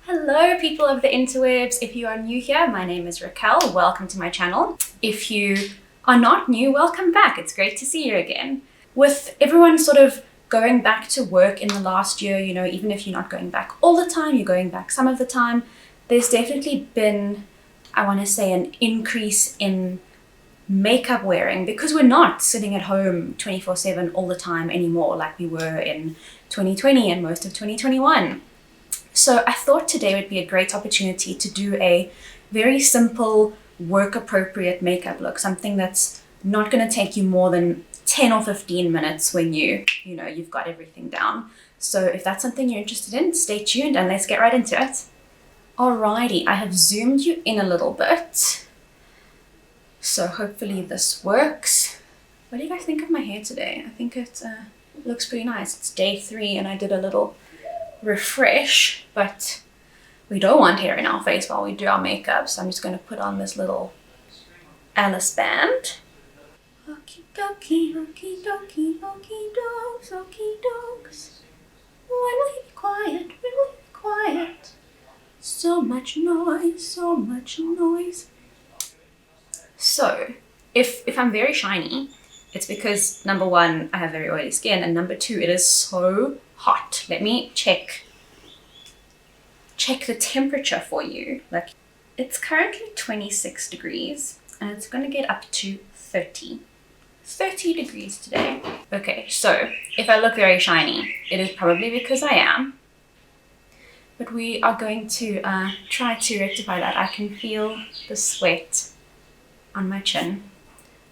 Hello people of the interwebs. If you are new here, my name is Raquel. Welcome to my channel. If you are not new, welcome back. It's great to see you again. With everyone sort of going back to work in the last year, you know, even if you're not going back all the time, you're going back some of the time, there's definitely been, I want to say, an increase in makeup wearing because we're not sitting at home 24/7 all the time anymore like we were in 2020 and most of 2021. So I thought today would be a great opportunity to do a very simple work appropriate makeup look, something that's not going to take you more than 10 or 15 minutes when you've got everything down. So if that's something you're interested in, stay tuned and let's get right into it. Alrighty, I have zoomed you in a little bit. So hopefully this works. What do you guys think of my hair today? I think it looks pretty nice. It's day 3 and I did a little refresh, but we don't want hair in our face while we do our makeup, so I'm just going to put on this little Alice band. Okie dokie, okie dokie, okie dogs, okie dogs. When will you be quiet? When will you be quiet? So much noise, so much noise. So, if I'm very shiny, it's because number 1, I have very oily skin, and number 2, it is so hot. Let me check the temperature for you. Like, it's currently 26 degrees and it's going to get up to 30 degrees today. Okay, so if I look very shiny, it is probably because I am, but we are going to try to rectify that. I can feel the sweat on my chin.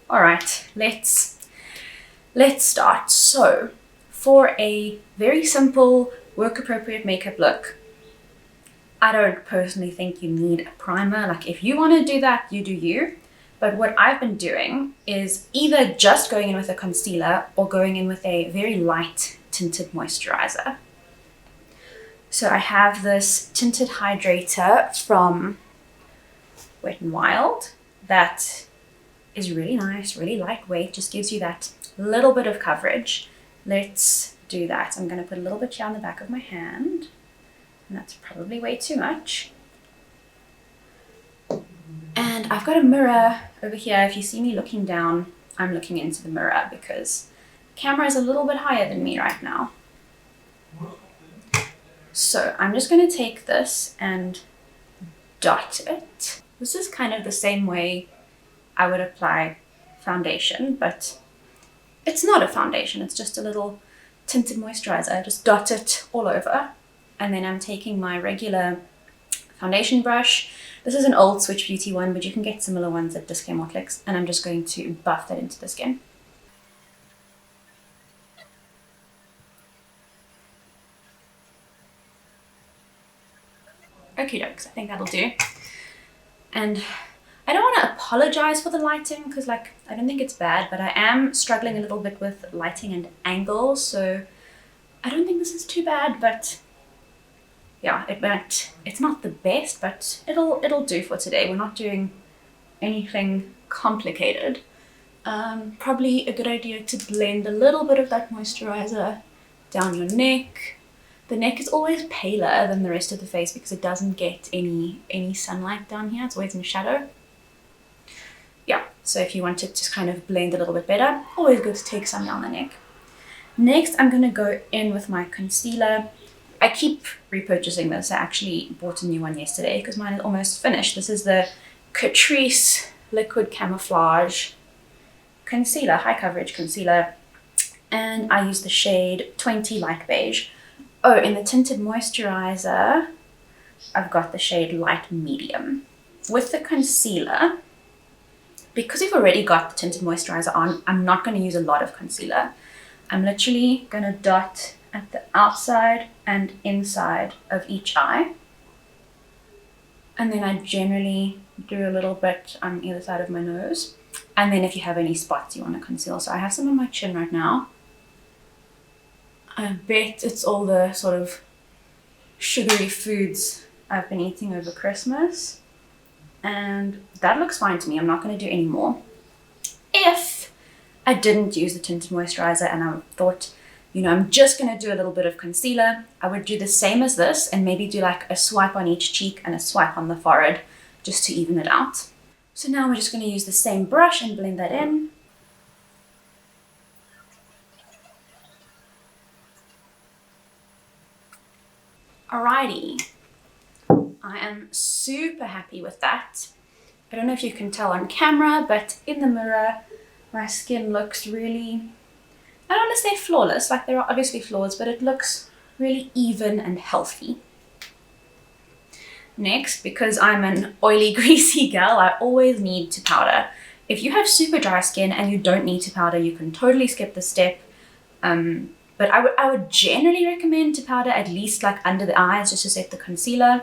All right, let's start. So for a very simple work appropriate makeup look, I don't personally think you need a primer. Like, if you want to do that, you do you. But what I've been doing is either just going in with a concealer or going in with a very light tinted moisturizer. So I have this tinted hydrator from Wet n Wild that is really nice, really lightweight, just gives you that little bit of coverage. Let's do that. I'm going to put a little bit here on the back of my hand. And that's probably way too much. And I've got a mirror over here. If you see me looking down, I'm looking into the mirror because the camera is a little bit higher than me right now. So I'm just going to take this and dot it. This is kind of the same way I would apply foundation, but it's not a foundation. It's just a little tinted moisturizer. I just dot it all over. And then I'm taking my regular foundation brush. This is an old Switch Beauty one, but you can get similar ones at Discount or Clicks. And I'm just going to buff that into the skin. Okie dokes, I think that'll do. And I don't want to apologize for the lighting because, like, I don't think it's bad, but I am struggling a little bit with lighting and angles, so I don't think this is too bad, but yeah, it's not the best, but it'll do for today. We're not doing anything complicated. Probably a good idea to blend a little bit of that moisturizer down your neck. The neck is always paler than the rest of the face because it doesn't get any sunlight down here. It's always in shadow. Yeah, so if you want it to kind of blend a little bit better, always good to take some down the neck. Next, I'm going to go in with my concealer. I keep repurchasing this. I actually bought a new one yesterday because mine is almost finished. This is the Catrice Liquid Camouflage Concealer, high coverage concealer. And I use the shade 20 Light Beige. Oh, in the tinted moisturizer, I've got the shade Light Medium. With the concealer, because we've already got the tinted moisturizer on, I'm not going to use a lot of concealer. I'm literally going to dot at the outside and inside of each eye. And then I generally do a little bit on either side of my nose. And then if you have any spots you want to conceal. So I have some on my chin right now. I bet it's all the sort of sugary foods I've been eating over Christmas. And that looks fine to me. I'm not going to do any more. If I didn't use the tinted moisturizer and I thought you know, I'm just going to do a little bit of concealer, I would do the same as this and maybe do like a swipe on each cheek and a swipe on the forehead just to even it out. So now we're just going to use the same brush and blend that in. Alrighty, I am super happy with that. I don't know if you can tell on camera, but in the mirror, my skin looks really, I don't want to say flawless, like there are obviously flaws, but it looks really even and healthy. Next, because I'm an oily, greasy gal, I always need to powder. If you have super dry skin and you don't need to powder, you can totally skip this step. But I would generally recommend to powder at least like under the eyes just to set the concealer.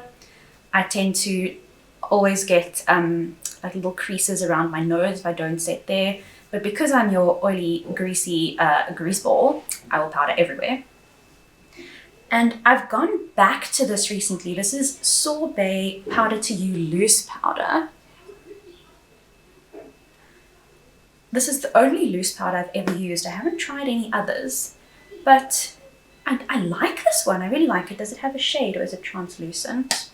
I tend to always get like little creases around my nose if I don't set there. But because I'm your oily, greasy grease ball, I will powder everywhere. And I've gone back to this recently. This is Sorbet Powder to You Loose Powder. This is the only loose powder I've ever used. I haven't tried any others, but I like this one. I really like it. Does it have a shade or is it translucent?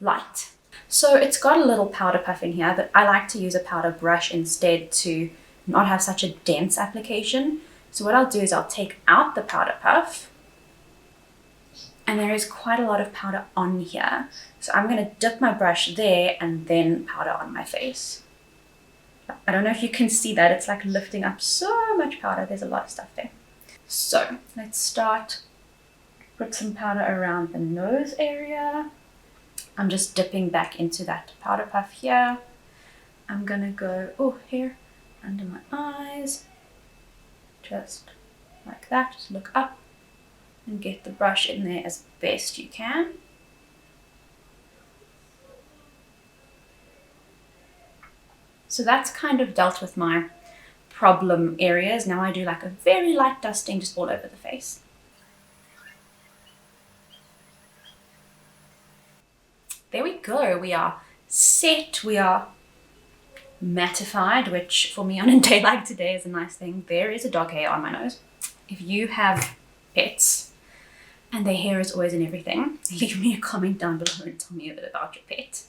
Light. So it's got a little powder puff in here, but I like to use a powder brush instead to not have such a dense application. So what I'll do is I'll take out the powder puff, and there is quite a lot of powder on here. So I'm going to dip my brush there and then powder on my face. I don't know if you can see that. It's like lifting up so much powder. There's a lot of stuff there. So let's start. Put some powder around the nose area. I'm just dipping back into that powder puff here. I'm going to go, here, under my eyes. Just like that. Just look up and get the brush in there as best you can. So that's kind of dealt with my problem areas. Now I do like a very light dusting just all over the face. There we go. We are set. We are mattified, which for me on a day like today is a nice thing. There is a dog hair on my nose. If you have pets and their hair is always in everything, leave me a comment down below and tell me a bit about your pet.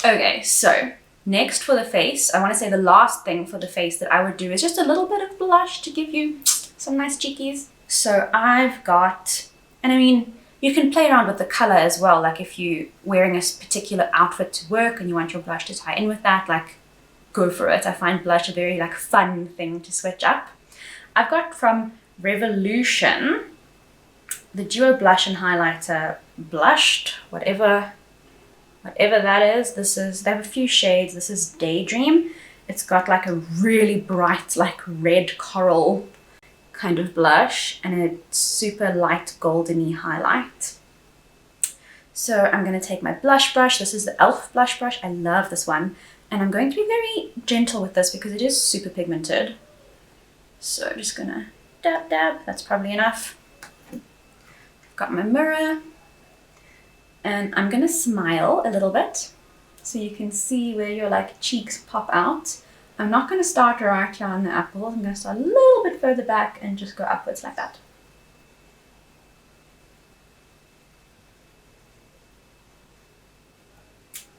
Okay, so next for the face, I want to say the last thing for the face that I would do is just a little bit of blush to give you some nice cheekies. So I've got, and I mean, you can play around with the color as well. Like if you're wearing a particular outfit to work and you want your blush to tie in with that, like go for it. I find blush a very like fun thing to switch up. I've got from Revolution the Duo Blush and Highlighter Blushed, whatever that is. They have a few shades. This is Daydream. It's got like a really bright like red coral kind of blush and a super light goldeny highlight. So I'm going to take my blush brush. This is the e.l.f. blush brush. I love this one. And I'm going to be very gentle with this because it is super pigmented. So I'm just going to dab, dab. That's probably enough. I've got my mirror. And I'm going to smile a little bit so you can see where your like cheeks pop out. I'm not going to start right here on the apples. I'm going to start a little bit further back and just go upwards like that.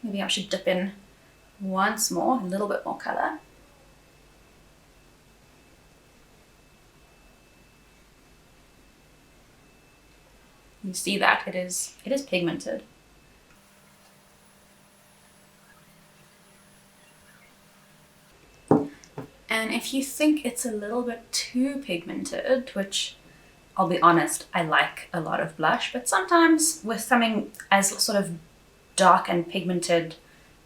Maybe I should dip in once more, a little bit more color. You see that it is pigmented. And if you think it's a little bit too pigmented, which I'll be honest, I like a lot of blush, but sometimes with something as sort of dark and pigmented,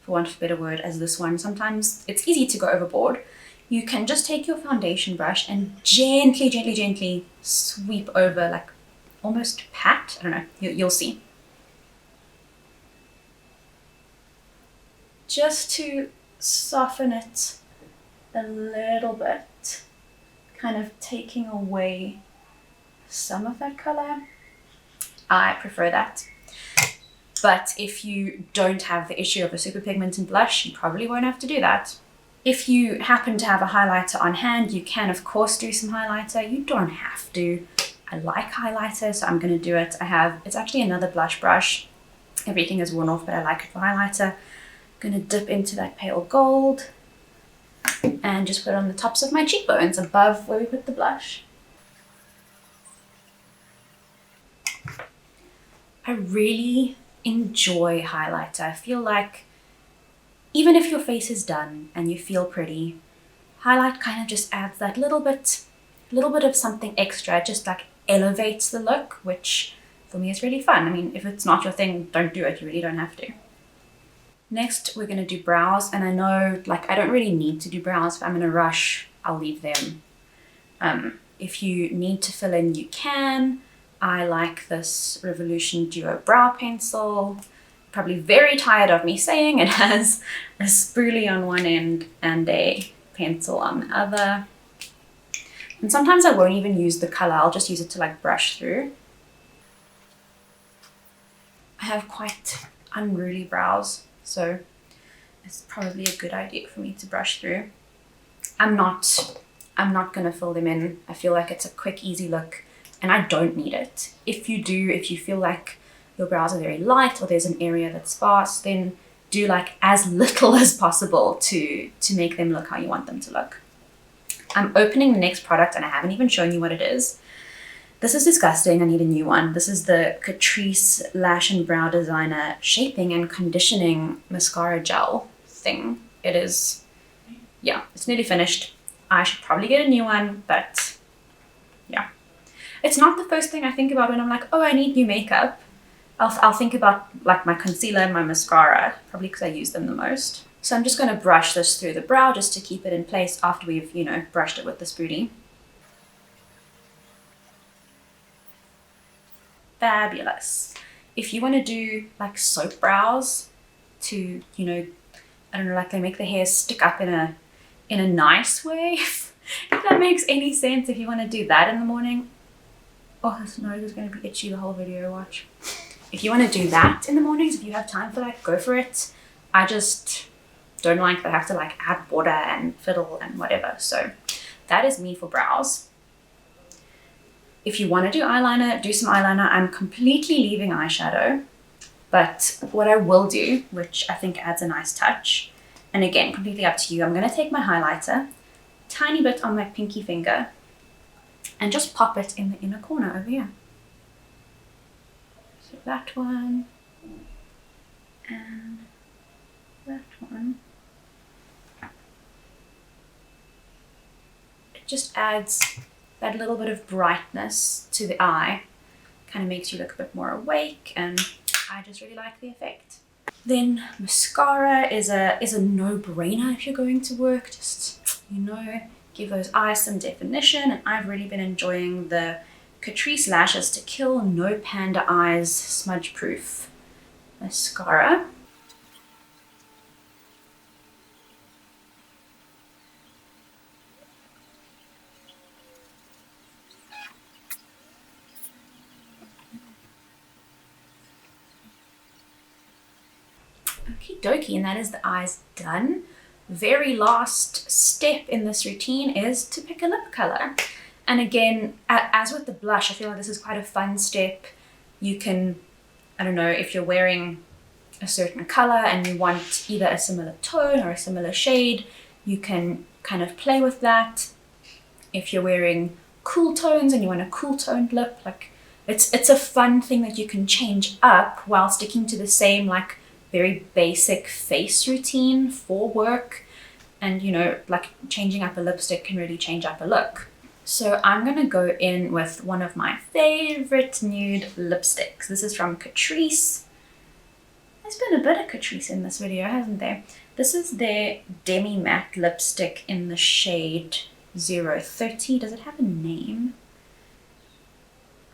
for want of a better word, as this one, sometimes it's easy to go overboard. You can just take your foundation brush and gently, gently, gently sweep over, like almost pat. I don't know, you'll see. Just to soften it a little bit, kind of taking away some of that color. I prefer that. But if you don't have the issue of a super pigmented blush, you probably won't have to do that. If you happen to have a highlighter on hand, you can of course do some highlighter. You don't have to. I like highlighter, so I'm going to do it. It's actually another blush brush. Everything is worn off, but I like it for highlighter. I'm going to dip into that pale gold and just put it on the tops of my cheekbones above where we put the blush. I really enjoy highlighter. I feel like even if your face is done and you feel pretty, highlight kind of just adds that little bit of something extra. It just like elevates the look, which for me is really fun. I mean, if it's not your thing, don't do it. You really don't have to. Next, we're going to do brows. And I know, like, I don't really need to do brows. If I'm in a rush, I'll leave them. If you need to fill in, you can. I like this Revolution Duo brow pencil. Probably very tired of me saying it has a spoolie on one end and a pencil on the other. And sometimes I won't even use the color. I'll just use it to like brush through. I have quite unruly brows, so it's probably a good idea for me to brush through. I'm not gonna fill them in. I feel like it's a quick, easy look and I don't need it. If you feel like your brows are very light or there's an area that's sparse, then do like as little as possible to make them look how you want them to look. I'm opening the next product and I haven't even shown you what it is. This is disgusting. I need a new one. This is the Catrice Lash and Brow Designer Shaping and Conditioning Mascara Gel thing. It is, yeah, it's nearly finished. I should probably get a new one, but yeah. It's not the first thing I think about when I'm like, oh, I need new makeup. I'll think about like my concealer and my mascara, probably because I use them the most. So I'm just going to brush this through the brow just to keep it in place after we've, you know, brushed it with the spoolie. Fabulous. If you want to do like soap brows to, you know, I don't know, like they make the hair stick up in a nice way, if that makes any sense. If you want to do that in the morning, oh, this nose is going to be itchy the whole video, watch. If you want to do that in the mornings, if you have time for that, go for it. I just don't like that I have to like add water and fiddle and whatever. So that is me for brows. If you want to do eyeliner, do some eyeliner. I'm completely leaving eyeshadow, but what I will do, which I think adds a nice touch, and again, completely up to you, I'm going to take my highlighter, tiny bit on my pinky finger, and just pop it in the inner corner over here. So that one, and that one. It just adds that little bit of brightness to the eye, kind of makes you look a bit more awake, and I just really like the effect. Then mascara is a no-brainer if you're going to work. Just, you know, give those eyes some definition, and I've really been enjoying the Catrice Lashes to Kill No Panda Eyes Smudge Proof mascara. Okie dokie, and that is the eyes done. Very last step in this routine is to pick a lip color. And again, as with the blush, I feel like this is quite a fun step. You can, I don't know, if you're wearing a certain color and you want either a similar tone or a similar shade, you can kind of play with that. If you're wearing cool tones and you want a cool toned lip, like it's a fun thing that you can change up while sticking to the same like very basic face routine for work. And you know, like changing up a lipstick can really change up a look. So I'm gonna go in with one of my favorite nude lipsticks. This is from Catrice. There's been a bit of Catrice in this video, hasn't there? This is their Demi Matte Lipstick in the shade 030. Does it have a name?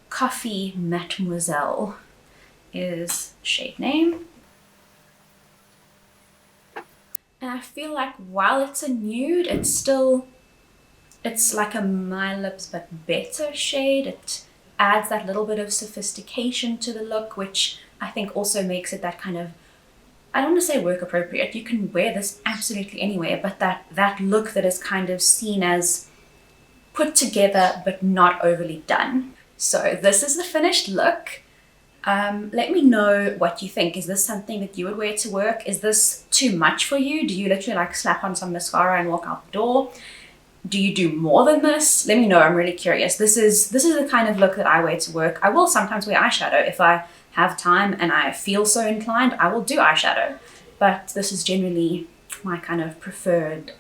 Coffee Mademoiselle is shade name. And I feel like while it's a nude, it's like a My Lips but better shade. It adds that little bit of sophistication to the look, which I think also makes it that kind of I don't want to say work appropriate, you can wear this absolutely anywhere, but that look that is kind of seen as put together but not overly done. So this is the finished look. Let me know what you think. Is this something that you would wear to work? Is this too much for you? Do you literally like slap on some mascara and walk out the door? Do you do more than this? Let me know, I'm really curious. This is the kind of look that I wear to work. I will sometimes wear eyeshadow. If I have time and I feel so inclined, I will do eyeshadow. But this is generally my kind of preferred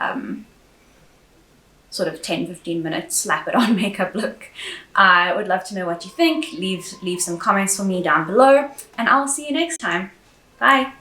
sort of 10-15 minute slap it on makeup look. I would love to know what you think. Leave some comments for me down below, and I'll see you next time. Bye.